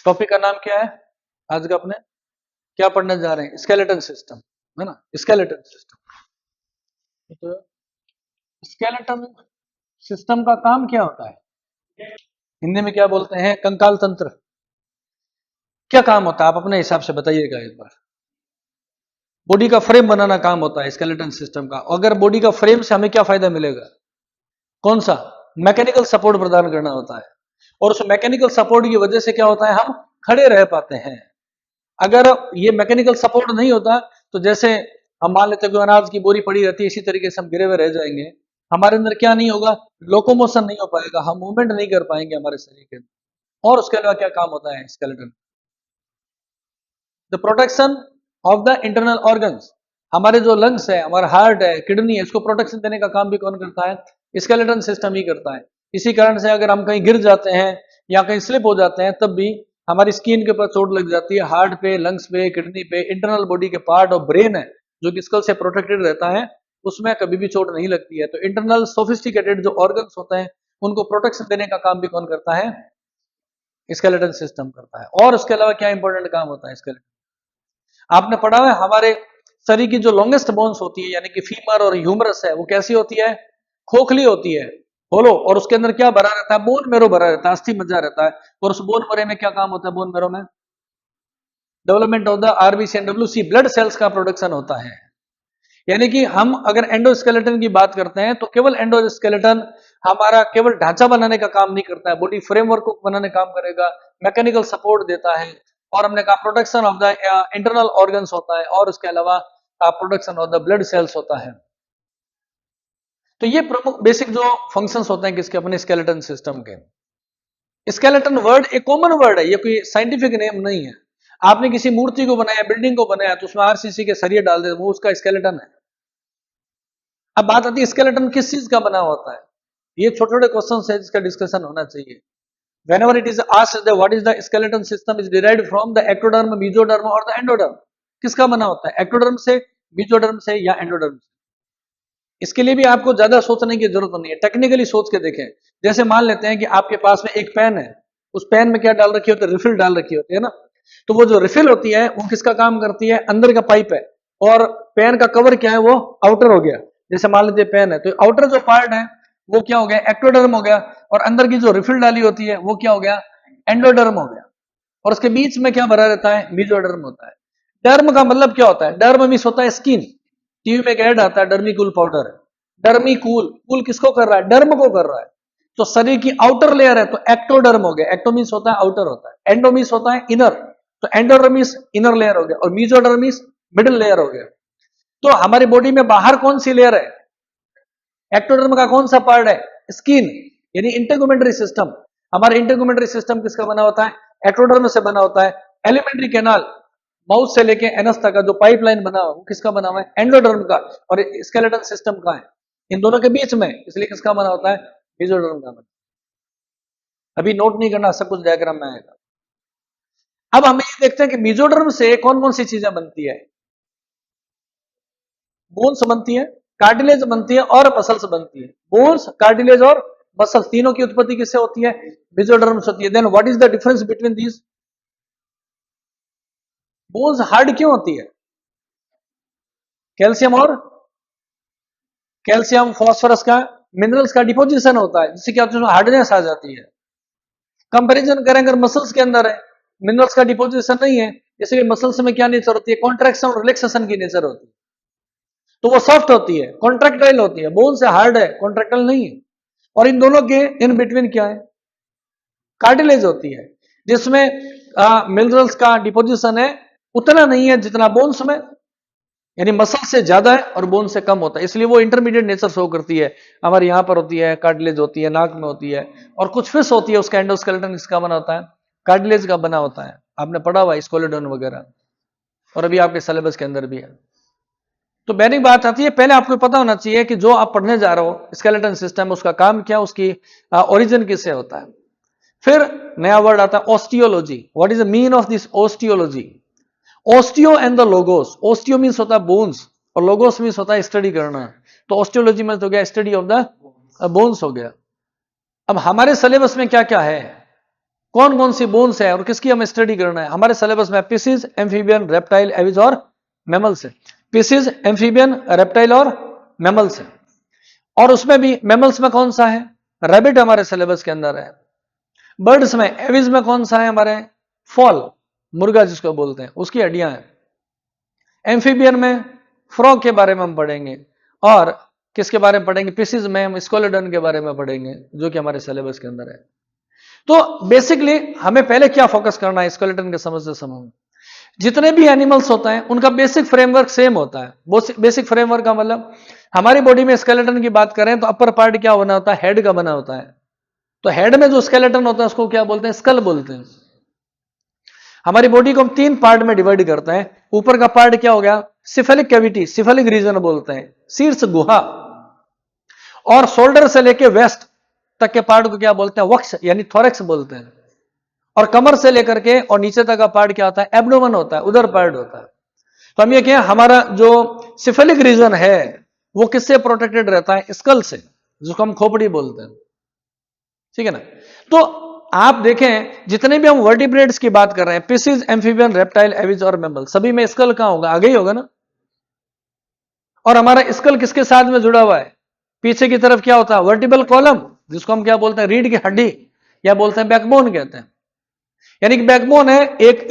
Topic का नाम क्या है आज का? अपने क्या पढ़ने जा रहे हैं? स्केलेटन सिस्टम, है ना? Skeleton system. तो स्केलेटन सिस्टम का काम क्या होता है? हिंदी में क्या बोलते हैं? कंकाल तंत्र। क्या काम होता है आप अपने हिसाब से बताइएगा एक बार। बॉडी का फ्रेम बनाना काम होता है स्केलेटन सिस्टम का। अगर बॉडी का फ्रेम से हमें क्या फायदा मिलेगा? कौन सा? मैकेनिकल सपोर्ट प्रदान करना होता है। और उस मैकेनिकल सपोर्ट की वजह से क्या होता है? हम खड़े रह पाते हैं। अगर ये मैकेनिकल सपोर्ट नहीं होता तो जैसे हम मान लेते हैं कि अनाज की बोरी पड़ी रहती है, इसी तरीके से हम गिरे हुए रह जाएंगे। हमारे अंदर क्या नहीं होगा? लोकोमोशन नहीं हो पाएगा, हम मूवमेंट नहीं कर पाएंगे हमारे शरीर के अंदर। और उसके अलावा क्या काम होता है skeleton? The protection of the internal organs. हमारे जो लंग्स है, हमारा हार्ट है, किडनी है, इसको प्रोटेक्शन देने का काम भी कौन करता है? स्केलेटन सिस्टम ही करता है। इसी कारण से अगर हम कहीं गिर जाते हैं या कहीं स्लिप हो जाते हैं तब भी हमारी स्किन के ऊपर चोट लग जाती है। हार्ट पे, लंग्स पे, किडनी पे, इंटरनल बॉडी के पार्ट और ब्रेन है जो कि स्कल से प्रोटेक्टेड रहता है, उसमें कभी भी चोट नहीं लगती है। तो इंटरनल सोफिस्टिकेटेड जो ऑर्गन्स होते हैं उनको प्रोटेक्शन देने का काम भी कौन करता है? स्केलेटन सिस्टम करता है। और उसके अलावा क्या इंपॉर्टेंट काम होता है स्केलेटन? आपने पढ़ा है हमारे शरीर की जो लॉन्गेस्ट बोन्स होती है यानी कि फीमर और ह्यूमरस है, वो कैसी होती है? खोखली होती है, होलो। और उसके अंदर क्या भरा रहता है? बोन मेरो भरा रहता है, अस्थि मज्जा रहता है। और उस बोन मरे में क्या काम होता है? बोन मेरो में development of the RBC and WC, blood cells का प्रोडक्शन होता है। यानी कि हम अगर एंडोस्केलेटन की बात करते हैं तो केवल एंडोस्केलेटन हमारा केवल ढांचा बनाने का काम नहीं करता है, बॉडी फ्रेमवर्क को बनाने काम करेगा, मैकेनिकल सपोर्ट देता है। और हमने कहा protection of the internal organs होता है। और उसके अलावा protection of the blood cells होता है। तो ये प्रमुख बेसिक जो फंक्शंस होते हैं किसके? अपने स्केलेटन सिस्टम के। स्केलेटन वर्ड एक कॉमन वर्ड है, ये कोई साइंटिफिक नेम नहीं है। आपने किसी मूर्ति को बनाया, बिल्डिंग को बनाया तो उसमें आरसीसी के सरिये डाल दे, वो उसका स्केलेटन है। अब बात आती है स्केलेटन किस चीज का बना होता है? ये छोटे छोटे क्वेश्चन है जिसका डिस्कशन होना चाहिए। Whenever it is asked that what is the skeleton system is derived from the ectoderm, mesoderm or the endoderm, किसका बना होता है? एक्टोडर्म से, मेसोडर्म से या एंडोडर्म से? इसके लिए भी आपको ज्यादा सोचने की जरूरत नहीं है, टेक्निकली सोच के देखें। जैसे मान लेते हैं कि आपके पास में एक पेन है, उस पेन में क्या डाल रखी होती है? रिफिल डाल रखी होती है ना। तो वो जो रिफिल होती है वो किसका काम करती है? अंदर का पाइप है, और पेन का कवर क्या है? वो आउटर हो गया। जैसे मान लीजिए पेन है तो आउटर जो पार्ट है वो क्या हो गया? एक्टोडर्म हो गया। और अंदर की जो रिफिल डाली होती है वो क्या हो गया? एंडोडर्म हो गया। और उसके बीच में क्या भरा रहता है? मेसोडर्म होता है। डर्म का मतलब क्या होता है? डर्म मीन्स होता है स्किन। टीवी में एक ऐड आता है डर्मिकूल पाउडर, डर्मिकूल, कूल किसको कर रहा है? डर्म को कर रहा है। तो शरीर की आउटर लेयर है तो एक्टोडर्म हो गया। एक्टो मीन्स होता है आउटर होता है, एंडो मीन्स होता है इनर, तो एंडोडर्म मीन्स इनर लेयर हो गया, और मेसोडर्म मीन्स मिडिल लेयर हो गया। तो हमारी बॉडी में बाहर कौन सी लेयर है? एक्टोडर्म का कौन सा पार्ट है? स्किन, यानी इंटरगोमेंटरी सिस्टम। हमारा इंटरगोमेंटरी सिस्टम किसका बना होता है? एक्टोडर्म से बना होता है। एलिमेंट्री कैनाल, माउथ से लेके एनस तक का जो पाइपलाइन बना हुआ वो किसका बना हुआ है? एंडोडर्म का। और स्केलेटन सिस्टम का है इन दोनों के बीच में, इसलिए किसका बना होता है? मेसोडर्म का बना। अभी नोट नहीं करना, सब कुछ डायग्राम में आएगा। अब हम ये देखते हैं कि मेसोडर्म से कौन कौन सी चीजें बनती है? बोन्स बनती है, कार्टिलेज बनती है और मसल्स बनती है। बोन्स, कार्टिलेज और मसल्स तीनों की उत्पत्ति किससे होती है? मेसोडर्म से होती है। Then what is the difference between these? Bones hard क्यों होती है? कैल्शियम और कैल्शियम फास्फोरस का, मिनरल्स का डिपोजिशन होता है, जिससे क्या होता है? हार्डनेस आ जाती है। कंपैरिजन करें अगर मसल्स के अंदर है, मिनरल्स का डिपोजिशन नहीं है, जैसे मसल्स में क्या नेचर होती है? कॉन्ट्रैक्शन और रिलैक्सेशन की नेचर होती है, तो वो सॉफ्ट होती है, कॉन्ट्रैक्टाइल होती है। बोन से हार्ड है, कॉन्ट्रैक्टाइल नहीं है। और इन दोनों के इन बिटवीन क्या है? कार्टिलेज होती है, जिसमें मिनरल्स का डिपोजिशन है उतना नहीं है जितना बोन्स में, यानी मसल से ज्यादा है और बोन से कम होता है, इसलिए वो इंटरमीडिएट नेचर शो करती है। हमारे यहां पर होती है, कार्टिलेज होती है, नाक में होती है, और कुछ फिश होती है, उसका एंडोस्केलेटन किसका बना होता है? कार्टिलेज का बना होता है। आपने पढ़ा हुआ स्कोलेडन वगैरह, और अभी आपके सिलेबस के अंदर भी है। तो पहली बात आती है, पहले आपको पता होना चाहिए कि जो आप पढ़ने जा रहे हो स्केलेटन सिस्टम, उसका काम क्या, उसकी ओरिजिन किससे होता है। फिर नया वर्ड आता है osteology. What is the mean of this osteology? Osteo and the logos. Osteo means होता है बोन्स और लोगोस मीन्स होता है स्टडी करना। तो ऑस्टियोलॉजी मीन्स हो गया स्टडी ऑफ द बोन्स हो गया। अब हमारे सिलेबस में क्या क्या है? कौन कौन सी बोन्स है और किसकी हमें स्टडी करना है। हमारे सिलेबस में फिशिज, एम्फीबियन, रेप्टाइल, एविज और मैमल्स है। फिशिज, एम्फीबियन, रेप्टाइल और मैमल्स है। और उसमें भी मैमल्स में कौन सा है, रैबिट हमारे सिलेबस के अंदर है। बर्ड्स में एविज में कौन सा है हमारे, फॉल, मुर्गा जिसको बोलते हैं, उसकी हड्डियां हैं। एम्फीबियन में फ्रॉग के बारे में हम पढ़ेंगे, और किसके बारे में पढ़ेंगे, फिशिज में हम स्केलेटन के बारे में पढ़ेंगे, जो कि हमारे सिलेबस के अंदर है। तो बेसिकली हमें पहले क्या फोकस करना है स्केलेटन के समझते समय, जितने भी एनिमल्स होता है उनका बेसिक फ्रेमवर्क सेम होता है। बेसिक फ्रेमवर्क का मतलब, हमारी बॉडी में स्केलेटन की बात करें तो अपर पार्ट क्या बना होता है, हेड का बना होता है। तो हेड में जो स्केलेटन होता है उसको क्या बोलते हैं, स्कल बोलते हैं। हमारी बॉडी को हम 3 पार्ट में डिवाइड करते हैं। ऊपर का पार्ट क्या हो गया, सिफेलिक कैविटी, सिफेलिक रीजन बोलते हैं, शीर्ष गुहा। और शोल्डर से लेके वेस्ट तक के पार्ट को क्या बोलते हैं, वक्ष यानी थोरेक्स बोलते हैं। और कमर से लेकर के और नीचे तक का पार्ट क्या होता है, एब्डोमेन होता है, उधर पार्ट होता है। तो हम ये क्या, हमारा जो सिफेलिक रीजन है वो किससे प्रोटेक्टेड रहता है, स्कल से, जिसको हम खोपड़ी बोलते हैं, ठीक है ना। तो आप देखें जितने भी हम वर्टिब्रेट्स की बात कर रहे हैं, फिशिज, एम्फीबियन, रेप्टाइल, एविज और मैमल, सभी में स्कल कहां होगा, आगे ही होगा ना। और हमारा स्कल किसके साथ में जुड़ा हुआ है, पीछे की तरफ क्या होता है, वर्टिबल कॉलम, जिसको हम क्या बोलते हैं, रीढ़ की हड्डी, या बोलते हैं बैकबोन कहते हैं। यानी कि बैकबोन है एक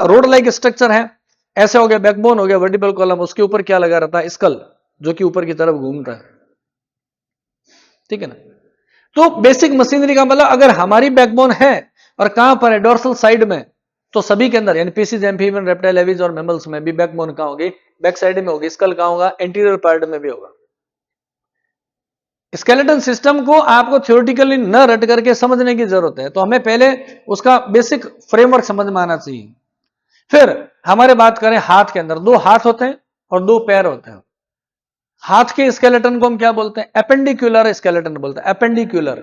रोड लाइक स्ट्रक्चर है, ऐसे हो गया बैकबोन, हो गया वर्टिबल कॉलम, उसके ऊपर क्या लगा रहता है, स्कल, जो कि ऊपर की तरफ घूमता है, ठीक है ना। तो बेसिक मशीनरी का मतलब, अगर हमारी बैकबोन है और कहां पर है, डोर्सल साइड में, तो सभी के अंदर यानी फिशिज, एम्फीबियन, रेप्टाइल, एविज और मैमल्स में भी बैकबोन कहां होगी, बैक साइड में होगी। स्कल कहां होगा, एंटीरियर पार्ट में भी होगा। स्केलेटन सिस्टम को आपको थ्योरेटिकली न रट करके समझने की जरूरत है, तो हमें पहले उसका बेसिक फ्रेमवर्क समझ में आना चाहिए। फिर हमारे बात करें हाथ के अंदर, 2 हाथ होते हैं और 2 पैर होते हैं। हाथ के स्केलेटन को हम क्या बोलते हैं, एपेंडिक्यूलर स्केलेटन बोलते हैं, एपेंडिक्यूलर।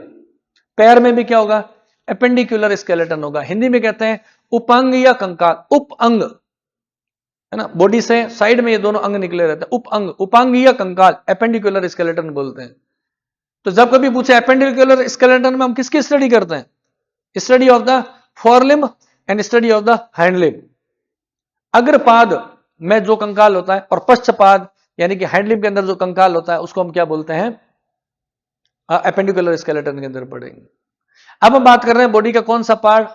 पैर में भी क्या होगा, एपेंडिक्यूलर स्केलेटन होगा। हिंदी में कहते हैं उपांग या कंकाल, उप अंग है ना, बॉडी से साइड में ये दोनों अंग निकले रहते हैं, उप अंग, उपांग या कंकाल, एपेंडिक्यूलर स्केलेटन बोलते हैं। तो जब कभी पूछे एपेंडिकुलर स्केलेटन में हम किसकी स्टडी करते हैं, study of the forelimb and study of the hindlimb. अग्रपाद में जो कंकाल होता है और पश्चपाद यानी कि हैंडलिम्ब के अंदर जो कंकाल होता है उसको हम क्या बोलते हैं, एपेंडिकुलर स्केलेटन के अंदर पढ़ेंगे। अब हम बात कर रहे हैं बॉडी का कौन सा part,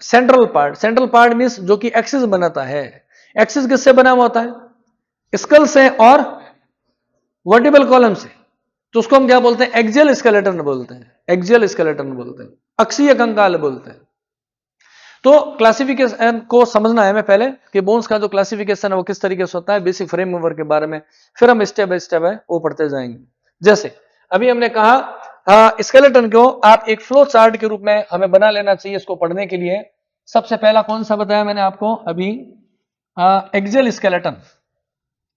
central part. Central part means जो कि एक्सिस बनाता है। एक्सिस किससे बना हुआ होता है, स्कल से और वर्टिबल कॉलम से। तो उसको हम क्या बोलते हैं, एक्सियल स्केलेटन बोलते हैं, एक्सियल स्केलेटन बोलते हैं, अक्षीय कंकाल बोलते हैं। तो क्लासिफिकेशन को समझना है हमें पहले कि बोन्स का जो क्लासिफिकेशन है वो किस तरीके से होता है, बेसिक फ्रेमवर्क के बारे में, फिर हम स्टेप बाय स्टेप है वो पढ़ते जाएंगे। जैसे अभी हमने कहा स्केलेटन को आप एक फ्लो चार्ट के रूप में हमें बना लेना चाहिए इसको पढ़ने के लिए। सबसे पहला कौन सा बताया मैंने आपको अभी, एक्सियल स्केलेटन।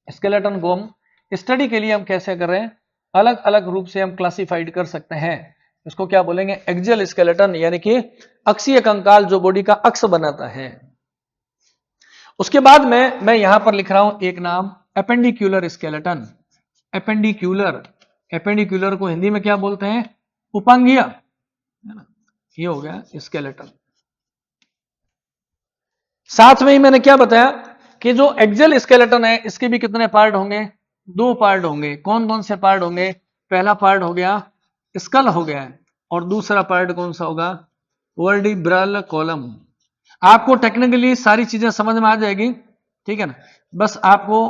स्केलेटन को हम स्टडी के लिए हम कैसे कर रहे हैं, अलग अलग रूप से हम क्लासिफाइड कर सकते हैं। इसको क्या बोलेंगे, एक्सियल स्केलेटन, यानी कि अक्षीय कंकाल जो बॉडी का अक्ष बनाता है। उसके बाद में मैं यहां पर लिख रहा हूं एक नाम, एपेंडिक्यूलर स्केलेटन। एपेंडिक्यूलर, एपेंडिक्यूलर को हिंदी में क्या बोलते हैं, उपांगीय, है ना, ये हो गया स्केलेटन। साथ में ही मैंने क्या बताया कि जो एक्सियल स्केलेटन है इसके भी कितने पार्ट होंगे, 2 पार्ट होंगे। कौन कौन से पार्ट होंगे, पहला पार्ट हो गया स्कल हो गया, और दूसरा पार्ट कौन सा होगा, वर्टिब्रल कॉलम। आपको टेक्निकली सारी चीजें समझ में आ जाएगी, ठीक है ना, बस आपको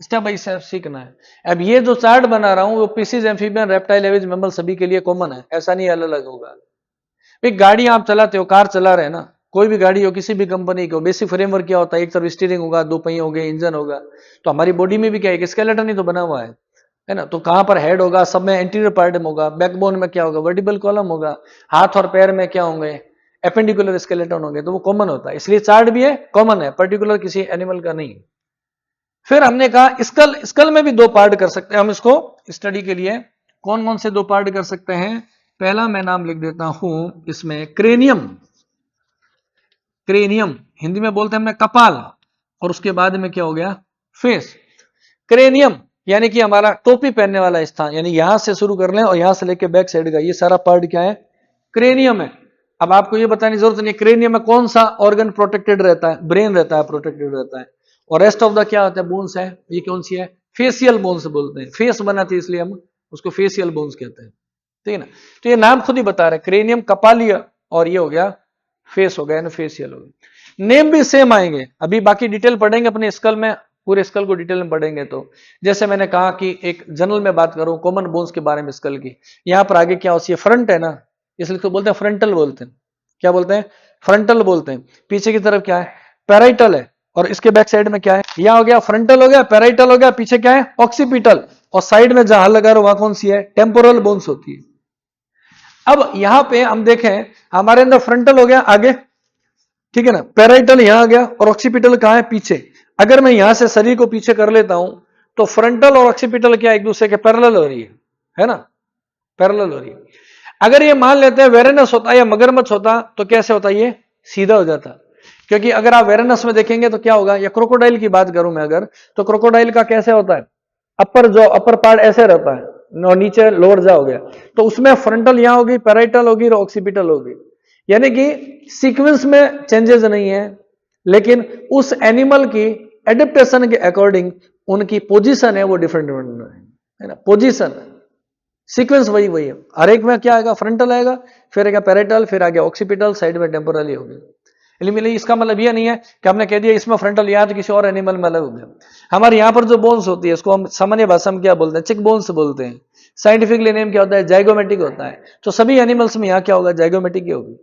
स्टेप बाय स्टेप सीखना है। अब ये जो चार्ट बना रहा हूं वो fishes, amphibian, reptile, aves, mammal सभी के लिए कॉमन है, ऐसा नहीं अलग अलग होगा। भाई गाड़ी आप चलाते हो, कार चला रहे हैं ना, कोई भी गाड़ी हो किसी भी कंपनी को, बेसिक फ्रेमवर्क क्या होता है, एक तरफ स्टीयरिंग होगा, 2 पहिए हो गए, इंजन होगा। तो हमारी बॉडी में भी क्या है, स्केलेटन ही तो बना हुआ है ना। तो कहां पर हेड होगा, सब में एंटीरियर पार्ट में होगा, बैकबोन में क्या होगा, वर्टिबल कॉलम होगा, हाथ और पैर में क्या होंगे, एपेंडिकुलर स्केलेटन होंगे। तो वो कॉमन होता है, इसलिए चार्ट भी है, कॉमन है, पर्टिकुलर किसी एनिमल का नहीं। फिर हमने कहा स्कल, स्कल में भी 2 पार्ट कर सकते हैं हम इसको स्टडी के लिए। कौन कौन से 2 पार्ट कर सकते हैं, पहला मैं नाम लिख देता हूं इसमें क्रेनियम। क्रेनियम हिंदी में बोलते हैं हमने कपाल, और उसके बाद में क्या हो गया, फेस। क्रेनियम यानी कि हमारा टोपी पहनने वाला स्थान, यानी यहां से शुरू कर लें और यहां से लेके बैक साइड का ये सारा पार्ट क्या है, क्रेनियम है। अब आपको ये बताने की जरूरत नहीं, क्रेनियम में कौन सा ऑर्गन प्रोटेक्टेड रहता है, ब्रेन रहता है प्रोटेक्टेड रहता है, और रेस्ट ऑफ द क्या होता है, बोन्स है, ये कौन सी है, फेसियल बोन्स बोलते हैं, फेस बनाती है इसलिए हम उसको फेसियल बोन्स कहते हैं, ठीक है ना। तो ये नाम खुद ही बता रहे हैं, क्रेनियम कपालीय, और ये हो गया फेस हो गया, फेसियल हो गया। नेम भी सेम आएंगे, अभी बाकी डिटेल पढ़ेंगे अपने स्कल में, पूरे स्कल को डिटेल में पढ़ेंगे। तो जैसे मैंने कहा कि एक जनरल में बात करूं कॉमन बोन्स के बारे में स्कल की, यहां पर आगे क्या होती है, फ्रंट है ना, इसलिए तो बोलते हैं फ्रंटल बोलते हैं, क्या बोलते हैं, फ्रंटल बोलते हैं। पीछे की तरफ क्या है, पैराइटल है, और इसके बैक साइड में क्या है, यह हो गया फ्रंटल हो गया, पैराइटल हो गया, पीछे क्या है, ऑक्सीपिटल, और साइड में जहां लगा रहा वहां कौन सी है, टेम्पोरल बोन्स होती है। अब यहां पे हम देखें, हमारे अंदर फ्रंटल हो गया आगे, ठीक है ना, पैराइटल यहां आ गया, और ऑक्सीपिटल कहां है, पीछे। अगर मैं यहां से शरीर को पीछे कर लेता हूं तो फ्रंटल और ऑक्सीपिटल क्या एक दूसरे के पैरेलल हो रही है ना, पैरेलल हो रही है। अगर ये मान लेते हैं वेरेनस होता या मगरमच्छ होता तो कैसे होता, ये सीधा हो जाता, क्योंकि अगर आप वेरेनस में देखेंगे तो क्या होगा, या क्रोकोडाइल की बात करूं मैं अगर, तो क्रोकोडाइल का कैसे होता है, अपर पार्ट ऐसे रहता है, और नीचे लोअर जा हो गया, तो उसमें फ्रंटल यहां होगी, पैराइटल होगी और ऑक्सीपिटल होगी, यानी कि सीक्वेंस में चेंजेस नहीं है, लेकिन उस एनिमल की एडेप्टेशन के अकॉर्डिंग उनकी पोजीशन है वो डिफरेंट है ना, पोजीशन सीक्वेंस वही वही है, हर एक में क्या आएगा, फ्रंटल आएगा, फिर आएगा पैराइटल, फिर आगे ऑक्सीपिटल, साइड में टेम्पोरली होगी। इसका मतलब ये नहीं है कि हमने कह दिया इसमें फ्रंटल यहां तो किसी और एनिमल में अलग हो गया। हमारे यहां पर जो बोन्स होती है उसको हम सामान्य भाषा में क्या बोलते हैं, चिक बोन्स बोलते हैं, साइंटिफिकली नेम क्या होता है, जाइगोमेटिक होता है। तो सभी एनिमल्स में यहां क्या होगा, जाइगोमेटिक ही होगी।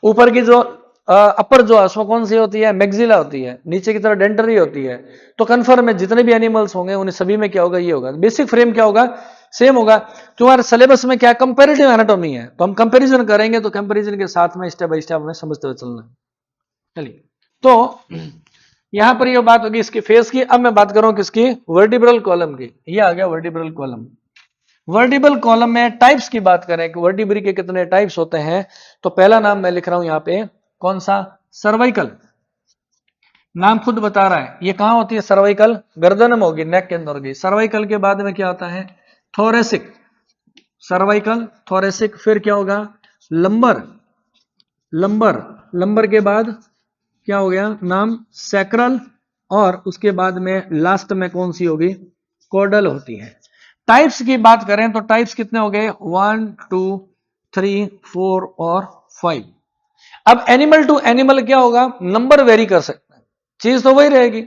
ऊपर की जो अपर जो है उसमें कौन सी होती है, मैक्सिला होती है, नीचे की तरफ डेंटरी होती है। तो कन्फर्म है जितने भी एनिमल्स होंगे उन्हें सभी में क्या होगा, ये होगा, बेसिक फ्रेम क्या होगा, सेम होगा। तुम्हारे सिलेबस में क्या कंपैरेटिव एनाटॉमी है, तो हम कंपैरिजन करेंगे, तो कंपैरिजन के साथ में स्टेप बाय स्टेप हमें समझते हुए चलना है। चलिए, तो यहां पर ये बात होगी इसकी फेस की। अब मैं बात करूं किसकी, वर्टिब्रल कॉलम की। ये आ गया वर्टिब्रल कॉलम। वर्टिब्रल कॉलम में टाइप्स की बात करें कि वर्टिब्री के कितने टाइप्स होते हैं, तो पहला नाम मैं लिख रहा हूं यहां पे, कौन सा, सर्वाइकल। नाम खुद बता रहा है, ये कहां होती है सर्वाइकल, गर्दन में होगी, नेक के अंदर होगी। सर्वाइकल के बाद में क्या आता है, थोरेसिक, सर्वाइकल, थोरेसिक, फिर क्या होगा, लंबर, लंबर, लंबर के बाद क्या हो गया नाम, सैक्रल, और उसके बाद में लास्ट में कौन सी होगी, कोडल होती है। टाइप्स की बात करें तो टाइप्स कितने हो गए, 1 2 3 4 और 5। अब एनिमल टू एनिमल क्या होगा, नंबर वेरी कर सकता है, चीज तो वही रहेगी।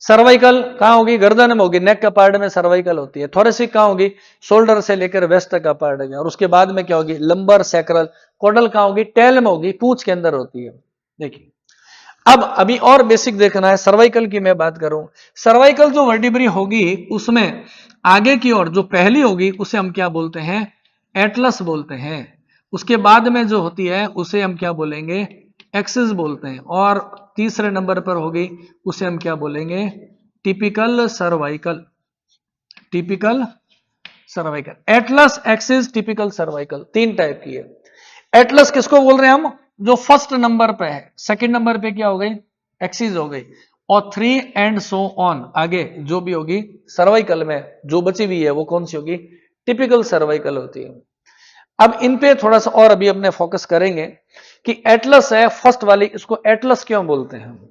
सर्वाइकल कहां होगी, गर्दन में होगी, नेक का पार्ट में सर्वाइकल होती है। थोरेसिक कहां होगी, शोल्डर से लेकर वेस्ट तक का पार्ट है, और उसके बाद में क्या होगी, लंबर, सैक्रल। कोडल कहां होगी, टेल में होगी, पूंछ के अंदर होती है। देखिए, अब अभी और बेसिक देखना है, सर्वाइकल की मैं बात करूं, सर्वाइकल जो वर्टिब्री होगी उसमें आगे की ओर जो पहली होगी उसे हम क्या बोलते हैं, एटलस बोलते हैं। उसके बाद में जो होती है उसे हम क्या बोलेंगे, एक्सिस बोलते हैं, और तीसरे नंबर पर होगी उसे हम क्या बोलेंगे, typical cervical, typical cervical. Atlas, axis, typical cervical, तीन टाइप की है। एटलस किसको बोल रहे हैं हम, जो फर्स्ट नंबर पे है, सेकंड नंबर पे क्या हो गई, एक्सिस हो गई, और 3 एंड सो ऑन आगे जो भी होगी सर्वाइकल में जो बची हुई है वो कौन सी होगी, टिपिकल सर्वाइकल होती है। अब इन पे थोड़ा सा और अभी अपने फोकस करेंगे कि एटलस है फर्स्ट वाली, इसको एटलस क्यों बोलते हैं।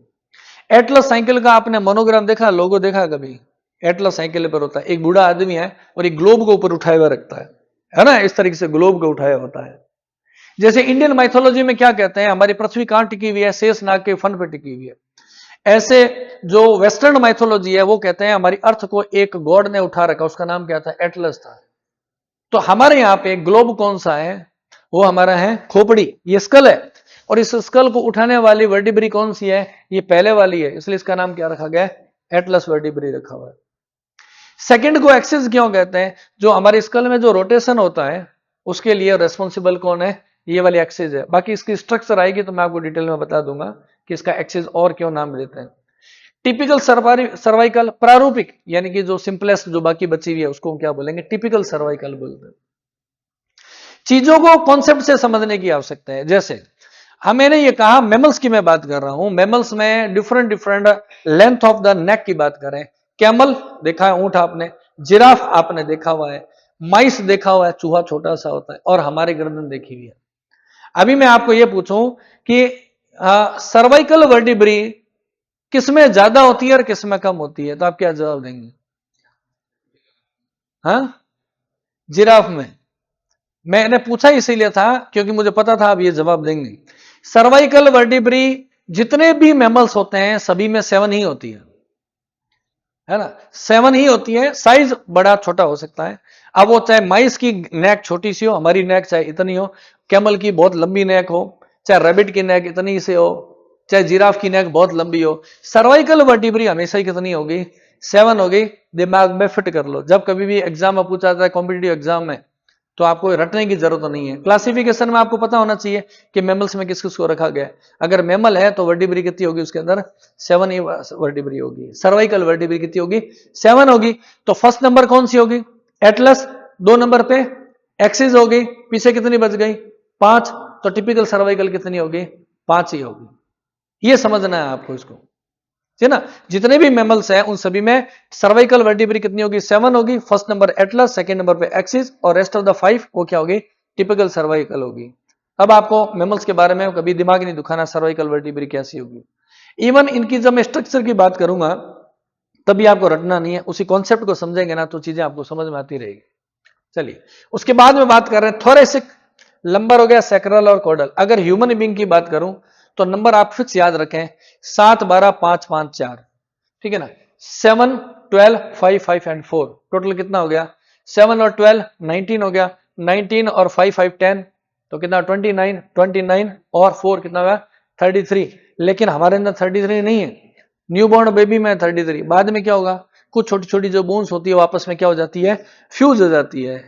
एटलस साइकिल का आपने मोनोग्राम देखा, लोगो देखा कभी, एटलस साइकिल पर होता है, एक बूढ़ा आदमी है और एक ग्लोब को ऊपर उठाया हुआ रखता है ना, इस तरीके से ग्लोब को उठाया होता है। जैसे इंडियन माइथोलॉजी में क्या कहते हैं, हमारी पृथ्वी कहां टिकी हुई है, शेष नाग के फन पर टिकी हुई है। ऐसे जो वेस्टर्न माइथोलॉजी है वो कहते हैं हमारी अर्थ को एक गॉड ने उठा रखा, उसका नाम क्या था, एटलस था। तो हमारे यहाँ पे ग्लोब कौन सा है, वो हमारा है खोपड़ी, ये स्कल है, और इस स्कल को उठाने वाली वर्टिब्री कौन सी है, ये पहले वाली है, इसलिए इसका नाम क्या रखा गया, एटलस वर्टिब्री रखा हुआ है। सेकंड को एक्सिस क्यों कहते हैं, जो हमारे स्कल में जो रोटेशन होता है उसके लिए रेस्पॉन्सिबल कौन है, ये वाली एक्सिस है। बाकी इसकी स्ट्रक्चर आएगी तो मैं आपको डिटेल में बता दूंगा कि इसका एक्सिस और क्यों नाम देते हैं। टिपिकल सर्वाइकल, प्रारूपिक यानी कि जो सिंपलेस्ट जो बाकी बची हुई है उसको क्या बोलेंगे, टिपिकल सर्वाइकल बोलते हैं। चीजों को कॉन्सेप्ट से समझने की आवश्यकता है। जैसे मैंने ये कहा मैमल्स की मैं बात कर रहा हूं, मैमल्स में different different length of the neck की बात करें, कैमल देखा है, ऊंट आपने, जिराफ आपने देखा हुआ है, माइस देखा हुआ है, चूहा छोटा सा होता है, और हमारी गर्दन देखी हुई है। अभी मैं आपको यह पूछूं कि सर्वाइकल वर्टिब्री किसमें ज्यादा होती है और किसमें कम होती है, तो आप क्या जवाब देंगे? हाँ, जिराफ में। मैंने पूछा इसीलिए था क्योंकि मुझे पता था आप ये जवाब देंगे। सर्वाइकल वर्टिब्री जितने भी मैमल्स होते हैं सभी में 7 ही होती है ना, 7 ही होती है। साइज बड़ा छोटा हो सकता है, अब वो चाहे माइस की नेक छोटी सी हो, हमारी नेक चाहे इतनी हो, कैमल की बहुत लंबी नेक हो, चाहे रैबिट की नेक इतनी से हो, चाहे जिराफ की नेक बहुत लंबी हो, सर्वाइकल वर्टिब्री हमेशा ही कितनी होगी? 7 होगी। दिमाग में फिट कर लो, जब कभी भी एग्जाम में पूछा जाता है कॉम्पिटेटिव एग्जाम में, तो आपको रटने की जरूरत नहीं है। क्लासिफिकेशन में आपको पता होना चाहिए कि मेमल्स में किस किस को रखा गया है। अगर मेमल है तो वर्टिब्री कितनी होगी उसके अंदर? 7 ही वर्टिब्री होगी। सर्वाइकल वर्टिब्री कितनी होगी? 7 होगी। तो फर्स्ट नंबर कौन सी होगी? एटलस। 2 नंबर पे एक्सिस होगी, पीछे कितनी बच गई? 5। तो टिपिकल सर्वाइकल कितनी होगी? 5 ही होगी। ये समझना है आपको इसको, है ना। जितने भी मैमल्स हैं उन सभी में सर्वाइकल वर्टिब्री कितनी होगी? 7 होगी। First number Atlas, second number पे एक्सिस, और रेस्ट ऑफ द 5 वो क्या होगी? टिपिकल सर्वाइकल होगी। अब आपको मैमल्स के बारे में कभी दिमाग नहीं दुखाना सर्वाइकल वर्टिब्री कैसी होगी। इवन इनकी जब मैं स्ट्रक्चर की बात करूंगा तभी आपको रटना नहीं है, उसी कॉन्सेप्ट को समझेंगे ना तो चीजें आपको समझ में आती रहेगी। चलिए, उसके बाद में बात कर रहे हैं थोरेसिक। लंबर हो गया सैक्रल और कॉर्डल। अगर ह्यूमन बीइंग की बात करूं तो नंबर आप फिक्स याद रखें, 7, 12, 5, 5, 4, ठीक है ना। 7, 12, 5, 5 एंड 4, टोटल कितना हो गया? 7 और 12 19 हो गया। 19 और 5, 5, 10, तो कितना? 29। 29 और 4 कितना हुआ? 33। लेकिन हमारे अंदर 33 नहीं है, न्यू बॉर्न बेबी में 33। बाद में क्या होगा? कुछ छोटी छोटी जो बोन्स होती है वो आपस में क्या हो जाती है? फ्यूज हो जाती है।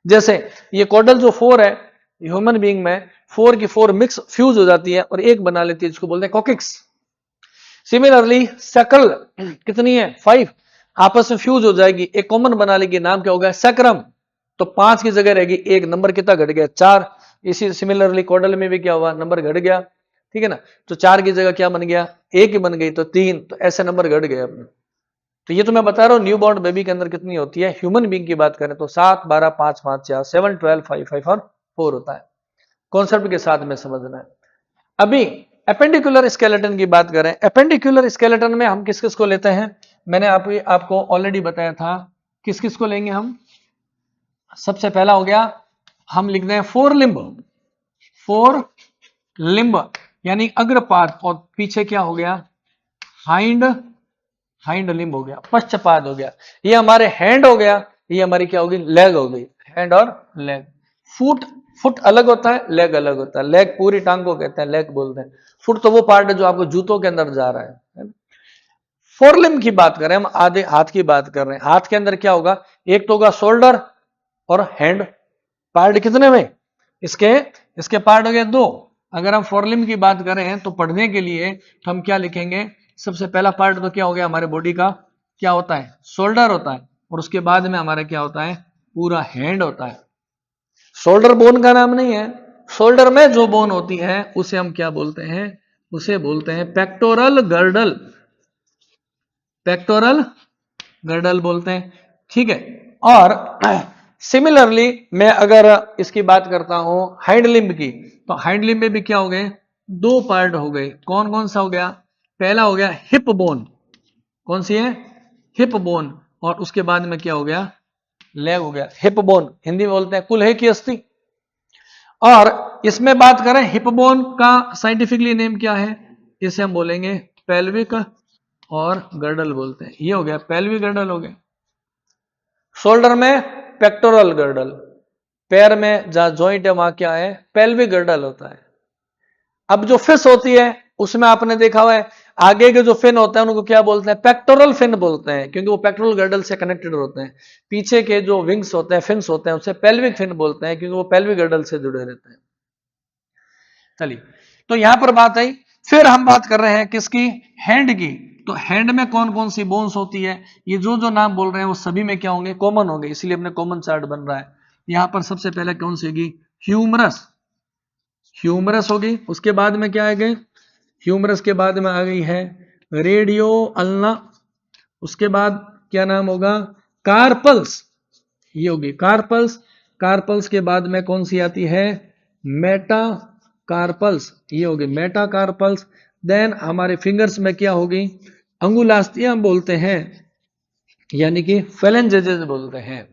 जैसे ये कॉर्डल जो 4 है ह्यूमन बीइंग में, 4 की 4 मिक्स फ्यूज हो जाती है और एक बना लेती है, जिसको बोलते हैं कॉकिक्स। सिमिलरली सैक्रल कितनी है? 5, आपस में फ्यूज हो जाएगी, एक कॉमन बना लेगी, नाम क्या होगा? सैक्रम। तो 5 की जगह रहेगी एक, नंबर कितना घट गया? 4। इसी सिमिलरली कॉर्डल में भी क्या हुआ? नंबर घट गया, ठीक है ना। तो 4 की जगह क्या बन गया? एक ही बन गई, तो 3। तो ऐसे नंबर घट गए अपने। तो ये तो मैं बता रहा हूं न्यू बॉर्न बेबी के अंदर कितनी होती है। ह्यूमन बीइंग की बात करें तो 7, 12, 5, 5, 4, 7, 12, 5, 5 और 4 होता है। कॉन्सेप्ट के साथ में समझना है। अभी एपेंडिकुलर स्केलेटन की बात करें, एपेंडिकुलर स्केलेटन में हम किस किस को लेते हैं? मैंने आपको ऑलरेडी बताया था किस किस को लेंगे हम। सबसे पहला हो गया, हम लिखते हैं फोर लिम्ब। फोर लिम्ब यानी अग्रपाद, और पीछे क्या हो गया? हाइंड हाइंड लिम्ब हो गया, पश्चपाद हो गया। ये हमारे हैंड हो गया, ये हमारी क्या होगी? लेग हो गई। हैंड और लेग। फुट, फुट अलग होता है, लेग अलग होता है। लेग पूरी टांग को कहते हैं, लेग बोलते हैं। फुट तो वो पार्ट है जो आपको जूतों के अंदर जा रहा है। फोर लिम्ब की बात करें हम, आधे हाथ की बात कर रहे हैं। हाथ के अंदर क्या होगा? एक तो होगा शोल्डर और हैंड। पार्ट कितने में इसके? इसके पार्ट हो गए 2। अगर हम फोर लिम्ब की बात करें तो पढ़ने के लिए तो हम क्या लिखेंगे? सबसे पहला पार्ट तो क्या हो गया हमारे बॉडी का? क्या होता है? शोल्डर होता है। और उसके बाद में हमारा क्या होता है? पूरा हैंड होता है। शोल्डर बोन का नाम नहीं है, शोल्डर में जो बोन होती है उसे हम क्या बोलते हैं? उसे बोलते हैं पेक्टोरल गर्डल। पेक्टोरल गर्डल बोलते हैं, ठीक है। और सिमिलरली मैं अगर इसकी बात करता हूं हाइंड लिम्ब की, तो हाइंड लिम्ब में भी क्या हो गए? 2 पार्ट हो गए। कौन कौन सा हो गया? पहला हो गया हिप बोन। कौन सी है? Hip bone. और उसके बाद में क्या हो गया? लेग हो गया। हिप बोन हिंदी में बोलते हैं कुल्हे की अस्थि। और इसमें बात करें हिप बोन का साइंटिफिकली नेम क्या है? इसे हम बोलेंगे पेल्विक और गर्डल बोलते हैं। ये हो गया पेल्विक गर्डल हो गया। शोल्डर में पेक्टोरल गर्डल, पैर में जहां जॉइंट है वहां क्या है? पेल्विक गर्डल होता है। अब जो फिश होती है उसमें आपने देखा हुआ है आगे के जो फिन होते हैं उनको क्या बोलते हैं? पेक्टोरल फिन बोलते हैं, क्योंकि वो पेक्टोरल गर्डल से कनेक्टेड होते हैं। पीछे के जो विंग्स होते हैं, फिन्स होते हैं, उसे पेल्विक फिन बोलते हैं, क्योंकि वो पेल्विक गर्डल से जुड़े रहते हैं। चलिए, तो यहां पर बात आई। फिर हम बात कर रहे हैं किसकी? हैंड की। तो हैंड में कौन कौन सी बोन्स होती है? ये जो जो नाम बोल रहे हैं वो सभी में क्या होंगे? कॉमन होंगे, इसलिए अपने कॉमन चार्ट बन रहा है। यहां पर सबसे पहले कौन सी होगी? ह्यूमरस। ह्यूमरस होगी। उसके बाद में क्या आ गए? ह्यूमरस के बाद में आ गई है रेडियो अल्ना। उसके बाद क्या नाम होगा? कार्पल्स। ये होगी कार्पल्स। कार्पल्स के बाद में कौन सी आती है? मेटा कार्पल्स, ये होगी मेटाकार्पल्स। देन हमारे फिंगर्स में क्या होगी, अंगुलास्थियां बोलते हैं, यानी कि फेलेंजेजेस बोलते हैं।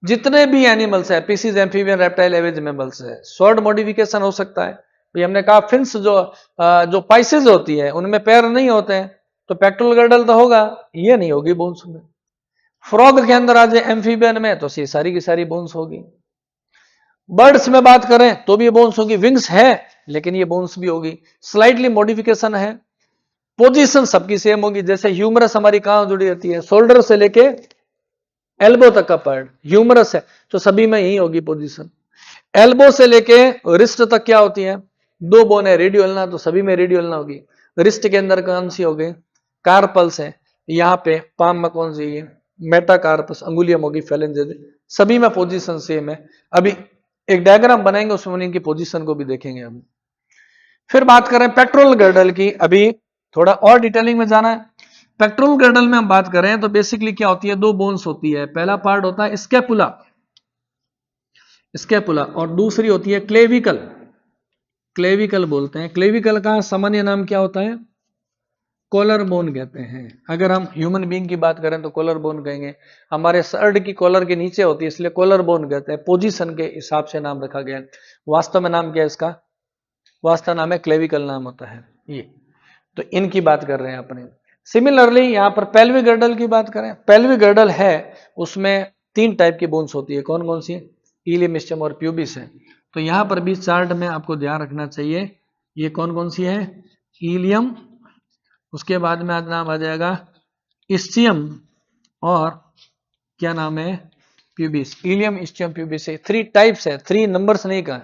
जितने भी एनिमल्स है, pisces, amphibian, reptile, aves mammals है, शॉर्ट मॉडिफिकेशन हो सकता है। भाई हमने कहा फिन्स जो पाइसेज होती है उनमें पैर नहीं होते हैं, तो पेक्टोरल गर्डल तो होगा, ये नहीं होगी बोन्स में। फ्रॉग के अंदर आ जाए एम्फीबियन में, तो ये सारी की सारी बोन्स होगी। बर्ड्स में बात करें तो भी ये बोन्स होगी, विंग्स है लेकिन ये बोन्स भी होगी। स्लाइटली मॉडिफिकेशन है। पोजीशन सबकी सेम होगी, जैसे ह्यूमरस हमारी कहां जुड़ी रहती है, शोल्डर से लेके एल्बो तक का पार्ट ह्यूमरस है, तो सभी में यही होगी पोजीशन। एल्बो से लेके रिस्ट तक क्या होती है, दो बोन है, रेडियोल्ना, तो सभी में रेडियोल्ना होगी। रिस्ट के अंदर कौन सी होगी, कार्पल्स है। यहाँ पे पाम में कौन सी है, मेटाकार्पस, अंगुलियम होगी, फेलेंजेस, सभी में पोजीशन सेम है। अभी एक डायग्राम बनाएंगे, उसमें इनकी पोजीशन को भी देखेंगे हम। फिर बात करें पेक्टोरल गर्डल की, अभी थोड़ा और डिटेलिंग में जाना है। पेक्टोरल गर्डल में हम बात करें तो बेसिकली क्या होती है, दो बोन्स होती है। पहला पार्ट होता है स्केपुला, स्केपुला, और दूसरी होती है क्लेविकल, क्लेविकल बोलते हैं। क्लेविकल का सामान्य नाम क्या होता है, कॉलर बोन कहते हैं। अगर हम ह्यूमन बीइंग की बात करें तो कॉलर बोन कहेंगे। हमारे सर्ड की कॉलर के नीचे होती है, इसलिए कॉलर बोन कहते हैं। पोजीशन के हिसाब से नाम रखा गया है। वास्तव में नाम क्या है इसका, वास्तव नाम है क्लेविकल नाम होता है ये। तो इनकी बात कर रहे हैं अपने। सिमिलरली यहां पर पेल्विक गर्डल की बात करें, पेल्विक गर्डल है, उसमें तीन टाइप की बोन्स होती है। कौन कौन सी, इलियम, स्टियम और प्यूबिस है। तो यहां पर भी चार्ट में आपको ध्यान रखना चाहिए, ये कौन कौन सी है, इलियम, उसके बाद में नाम आ जाएगा स्टियम, और क्या नाम है, प्यूबिस। इलियम, स्टियम, प्यूबिस है, थ्री टाइप्स है, थ्री नंबर्स नहीं कहा।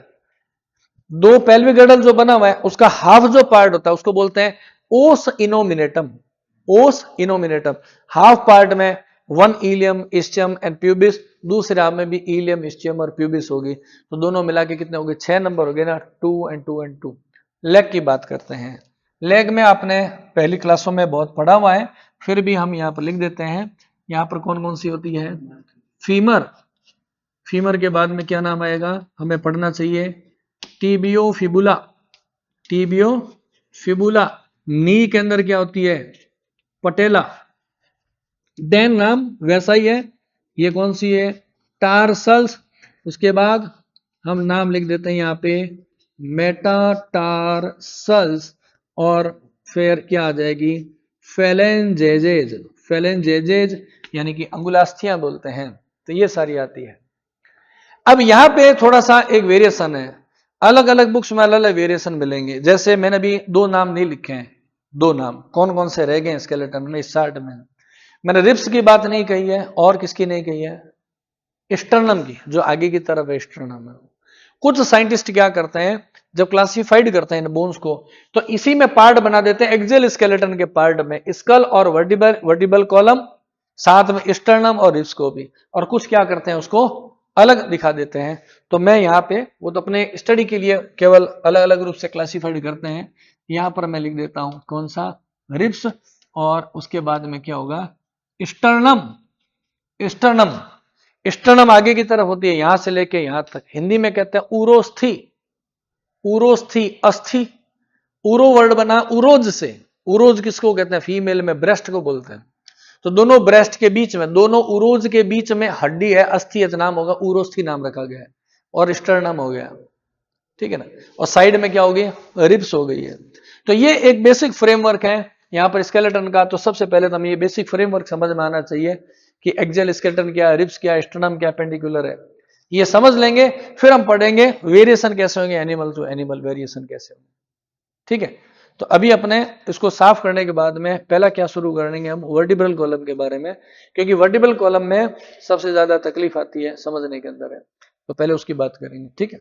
दो पेल्विक गर्डल जो बना हुआ है उसका हाफ जो पार्ट होता है उसको बोलते हैं ओस इनोमिनेटम, ओस इनोमिनेटम। हाफ पार्ट में वन इलियम, स्टियम एंड प्यूबिस, दूसरे हाफ में भी इलियम, स्टियम और प्यूबिस होगी। तो दोनों मिला के कितने हो गए, 6 नंबर हो गए ना, 2 एंड 2 एंड 2। लेग की बात करते हैं। लेग में आपने पहली क्लासों में बहुत पढ़ा हुआ है, फिर भी हम यहाँ पर लिख देते हैं। यहाँ पर कौन कौन सी होती है, फीमर, फीमर के बाद में क्या नाम आएगा, हमें पढ़ना चाहिए टीबियो फिबुला, टीबियो फिबुला। नी के अंदर क्या होती है, पटेला। देन नाम वैसा ही है, ये कौन सी है, टार्सल्स। उसके बाद हम नाम लिख देते हैं यहाँ पे मेटाटार्सल्स, और फिर क्या आ जाएगी, फेलेंजेजेज, फेलेंजेजेज यानी कि अंगुलास्थियां बोलते हैं। तो ये सारी आती है। अब यहां पे थोड़ा सा एक वेरिएशन है, अलग अलग बुक्स में अलग अलग वेरिएशन मिलेंगे। जैसे मैंने अभी दो नाम नहीं लिखे हैं, दो नाम कौन कौन से रह गए स्केलेटन में, इस चार्ट में। मैंने रिब्स की बात नहीं कही है, और किसकी नहीं कही है, स्टर्नम की, जो आगे की तरफ है स्टर्नम है। कुछ साइंटिस्ट क्या करते हैं, जब क्लासिफाइड करते हैं इन बोन्स को, तो इसी में पार्ट बना देते हैं, एक्सियल स्केलेटन के पार्ट में स्कल और वर्टिबल कॉलम, साथ में स्टर्नम और रिब्स को भी, और कुछ क्या करते हैं उसको अलग दिखा देते हैं। तो मैं यहाँ पे, वो तो अपने स्टडी के लिए केवल अलग अलग रूप से क्लासिफाइड करते हैं, यहां पर मैं लिख देता हूं कौन सा, रिब्स, और उसके बाद में क्या होगा, स्टर्नम। स्टर्नम, स्टर्नम आगे की तरफ होती है, यहां से लेके यहां तक। हिंदी में कहते हैं उरोस्थी, उरोस्थी, अस्थि। उरो वर्ड बना उरोज से, उरोज किसको कहते हैं, फीमेल में ब्रेस्ट को बोलते हैं। तो दोनों ब्रेस्ट के बीच में, दोनों उरोज के बीच में हड्डी है, अस्थि नाम होगा, उरोस्थी नाम रखा गया है, और स्टर्नम हो गया, ठीक है ना। और साइड में क्या हो गई, रिब्स हो गई है। तो ये एक बेसिक फ्रेमवर्क है यहाँ पर स्केलेटन का। तो सबसे पहले तो हमें ये बेसिक फ्रेमवर्क समझ में आना चाहिए कि एक्सियल स्केलेटन क्या है, रिब्स क्या है, स्टर्नम क्या, पेंडिकुलर है, ये समझ लेंगे। फिर हम पढ़ेंगे वेरिएशन कैसे होंगे, एनिमल टू एनिमल वेरिएशन कैसे होंगे, ठीक है। तो अभी अपने इसको साफ करने के बाद में पहला क्या शुरू करेंगे हम, वर्टिब्रल कॉलम के बारे में, क्योंकि वर्टिब्रल कॉलम में सबसे ज्यादा तकलीफ आती है समझने के अंदर है। तो पहले उसकी बात करेंगे, ठीक है।